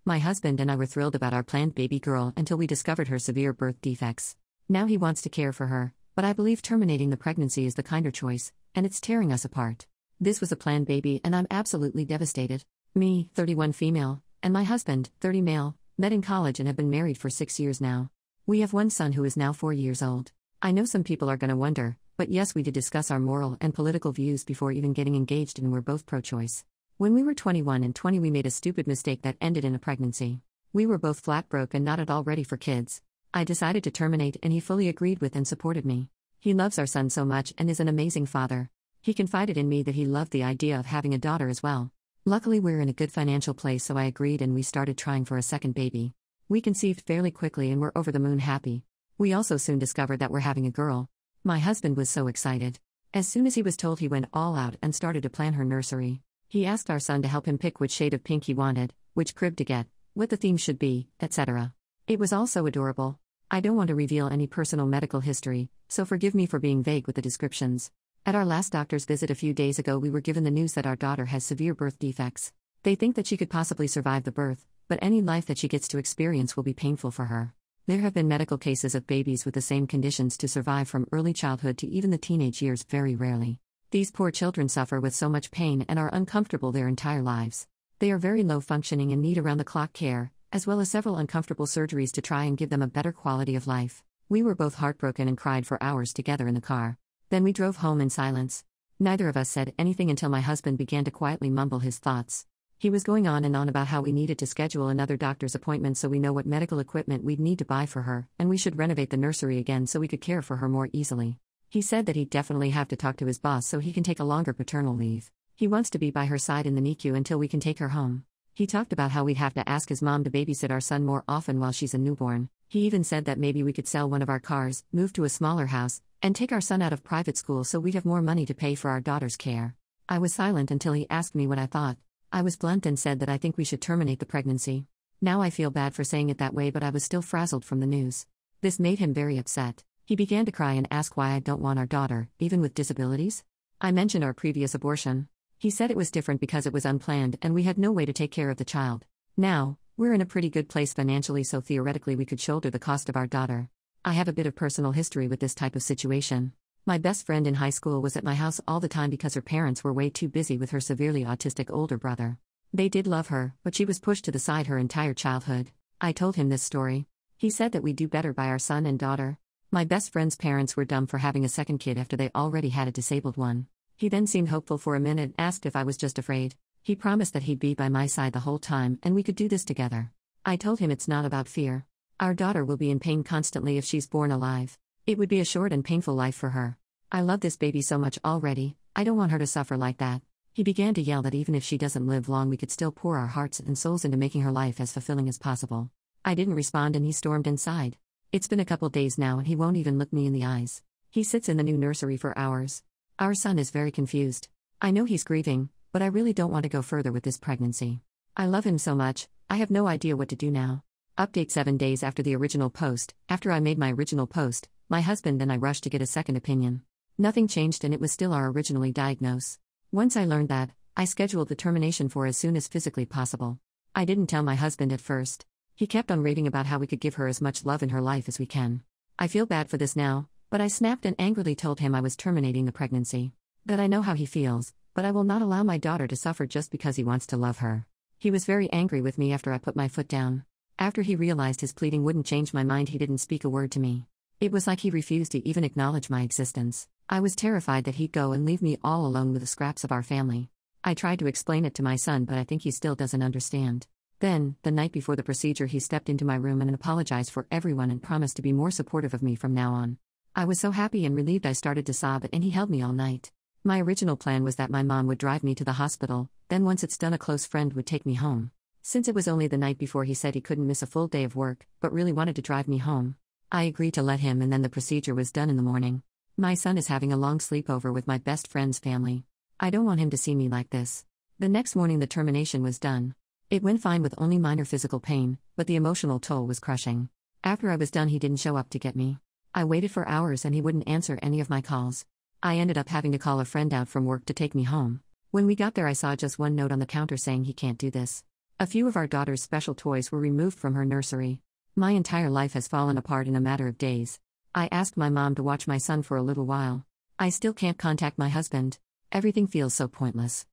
My husband and I were thrilled about our planned baby girl until we discovered her severe birth defects. Now he wants to care for her, but I believe terminating the pregnancy is the kinder choice, and it's tearing us apart. This was a planned baby and I'm absolutely devastated. Me, 31 female, and my husband, 30 male, met in college and have been married for 6 years now. We have one son who is now 4 years old. I know some people are gonna wonder, but yes, we did discuss our moral and political views before even getting engaged, and we're both pro-choice. When we were 21 and 20, we made a stupid mistake that ended in a pregnancy. We were both flat broke and not at all ready for kids. I decided to terminate and he fully agreed with and supported me. He loves our son so much and is an amazing father. He confided in me that he loved the idea of having a daughter as well. Luckily, we're in a good financial place, so I agreed and we started trying for a second baby. We conceived fairly quickly and we're over the moon happy. We also soon discovered that we're having a girl. My husband was so excited. As soon as he was told, he went all out and started to plan her nursery. He asked our son to help him pick which shade of pink he wanted, which crib to get, what the theme should be, etc. It was all so adorable. I don't want to reveal any personal medical history, so forgive me for being vague with the descriptions. At our last doctor's visit a few days ago, we were given the news that our daughter has severe birth defects. They think that she could possibly survive the birth, but any life that she gets to experience will be painful for her. There have been medical cases of babies with the same conditions to survive from early childhood to even the teenage years very rarely. These poor children suffer with so much pain and are uncomfortable their entire lives. They are very low functioning and need around-the-clock care, as well as several uncomfortable surgeries to try and give them a better quality of life. We were both heartbroken and cried for hours together in the car. Then we drove home in silence. Neither of us said anything until my husband began to quietly mumble his thoughts. He was going on and on about how we needed to schedule another doctor's appointment so we know what medical equipment we'd need to buy for her, and we should renovate the nursery again so we could care for her more easily. He said that he'd definitely have to talk to his boss so he can take a longer paternal leave. He wants to be by her side in the NICU until we can take her home. He talked about how we'd have to ask his mom to babysit our son more often while she's a newborn. He even said that maybe we could sell one of our cars, move to a smaller house, and take our son out of private school so we'd have more money to pay for our daughter's care. I was silent until he asked me what I thought. I was blunt and said that I think we should terminate the pregnancy. Now I feel bad for saying it that way, but I was still frazzled from the news. This made him very upset. He began to cry and ask why I don't want our daughter, even with disabilities. I mentioned our previous abortion. He said it was different because it was unplanned and we had no way to take care of the child. Now, we're in a pretty good place financially, so theoretically we could shoulder the cost of our daughter. I have a bit of personal history with this type of situation. My best friend in high school was at my house all the time because her parents were way too busy with her severely autistic older brother. They did love her, but she was pushed to the side her entire childhood. I told him this story. He said that we'd do better by our son and daughter. My best friend's parents were dumb for having a second kid after they already had a disabled one. He then seemed hopeful for a minute and asked if I was just afraid. He promised that he'd be by my side the whole time and we could do this together. I told him it's not about fear. Our daughter will be in pain constantly if she's born alive. It would be a short and painful life for her. I love this baby so much already, I don't want her to suffer like that. He began to yell that even if she doesn't live long, we could still pour our hearts and souls into making her life as fulfilling as possible. I didn't respond and he stormed inside. It's been a couple days now and he won't even look me in the eyes. He sits in the new nursery for hours. Our son is very confused. I know he's grieving, but I really don't want to go further with this pregnancy. I love him so much, I have no idea what to do now. Update 7 days after the original post. After I made my original post, my husband and I rushed to get a second opinion. Nothing changed and it was still our originally diagnosed. Once I learned that, I scheduled the termination for as soon as physically possible. I didn't tell my husband at first. He kept on raving about how we could give her as much love in her life as we can. I feel bad for this now, but I snapped and angrily told him I was terminating the pregnancy. That I know how he feels, but I will not allow my daughter to suffer just because he wants to love her. He was very angry with me after I put my foot down. After he realized his pleading wouldn't change my mind, he didn't speak a word to me. It was like he refused to even acknowledge my existence. I was terrified that he'd go and leave me all alone with the scraps of our family. I tried to explain it to my son, but I think he still doesn't understand. Then, the night before the procedure, he stepped into my room and apologized for everyone and promised to be more supportive of me from now on. I was so happy and relieved I started to sob, and he held me all night. My original plan was that my mom would drive me to the hospital, then once it's done a close friend would take me home. Since it was only the night before, he said he couldn't miss a full day of work, but really wanted to drive me home. I agreed to let him, and then the procedure was done in the morning. My son is having a long sleepover with my best friend's family. I don't want him to see me like this. The next morning the termination was done. It went fine with only minor physical pain, but the emotional toll was crushing. After I was done, he didn't show up to get me. I waited for hours and he wouldn't answer any of my calls. I ended up having to call a friend out from work to take me home. When we got there, I saw just one note on the counter saying he can't do this. A few of our daughter's special toys were removed from her nursery. My entire life has fallen apart in a matter of days. I asked my mom to watch my son for a little while. I still can't contact my husband. Everything feels so pointless.